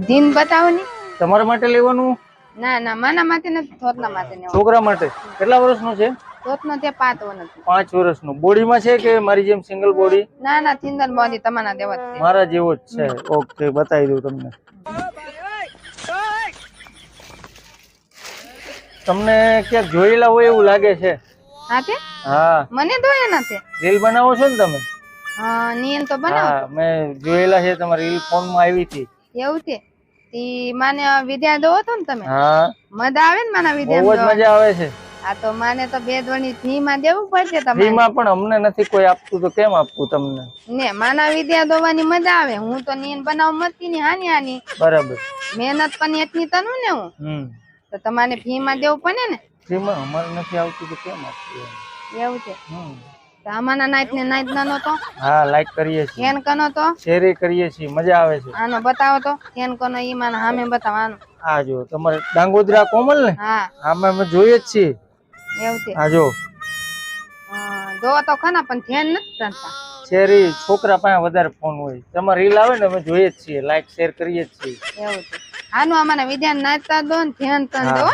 દિન બતાવો ને. તમારા માટે લેવાનું? ના ના, માના માટે નથી, ધોતના માટે લેવાનું. છોકરા માટે. કેટલા વર્ષનો છે? ધોતનો તે 5 વર્ષનો. 5 વર્ષનો. બોડીમાં છે કે મારી જેમ સિંગલ બોડી? ના ના, સિંગલ બોડી તમારા જેવો જ છે. મારા જેવો જ છે. ઓકે, બતાવી દઉં તમને. તમને ક્યાંક જોયેલા હોય એવું લાગે છે. હા તે? હા. મને જોયા નથી. રીલ બનાવો છો ને તમે? હા, નીલ તો બનાવો. હા, મેં જોયેલા છે, તમારી રીલ ફોનમાં આવી હતી. એવું છે? ઈ માને વિદ્યા દો તો ને તમે? હા. મજા આવે ને માના વિદ્યા? બહુ જ મજા આવે છે. આ તો માને તો 2 ધોની ફી માં દેવું પડશે તમારે. ફી માં પણ અમને નથી કોઈ આપતું, તો કેમ આપવું તમને? ને માના વિદ્યા દોવાની મજા આવે. હું તો નીન બનાવ મતી ની હાની બરાબર. મહેનત પણ એટલી તનું ને હું. તો તમારે ફી માં દેવું પડે ને. ફી માં અમારે નથી આવતું તો કેમ આપવું? એવું છે. તો અમાના નાઈટ ને નાઈટ નાનો તો? હા, લાઈક કરીએ છીએ. કેન કનો તો? શેર કરીએ છીએ, મજા આવે છે. આનો બતાવો તો કેન કનો ઈ માને સામે બતાવવાનો. આ જો તમારે ડાંગોદરા કોમલ ને? હા. આમાં અમે જોઈએ જ છીએ. એવું છે. આ જો. જો તો ખના પણ ધ્યાન નથી કરતા. શેરી છોકરા પાસે વધારે ફોન હોય. તમારે રીલ આવે ને અમે જોઈએ જ છીએ, લાઈક શેર કરીએ જ છીએ. એવું છે. આનું અમારા વિદ્યા નાચતા દો ને ધ્યાન તન દો.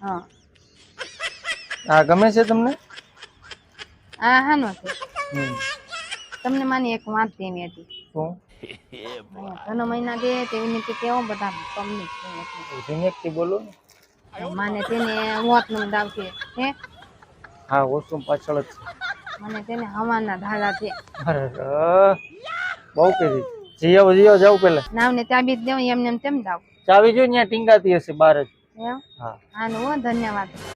હા. આ ગમે છે તમને? હા, હાનો છે. તમને માની એક વાત દેની હતી. શું? ઘણો મહિના દે તેવી નીતિ કેવો બધા તમને ધીમેકથી બોલો ને. માને તેને મોત નું દાવ છે. હે? હા, વોશરૂમ પાછળ જ છે. મને તેને હવાના ધારા છે. અરે બહુ કરી. જીયા જાવ પેલા. નાવને ચાબી દેવ એમને તેમ જાવ. ચાવી જો ત્યાં ટીંગાતી હશે બહાર જ. એમ? હા. આનું ધન્યવાદ.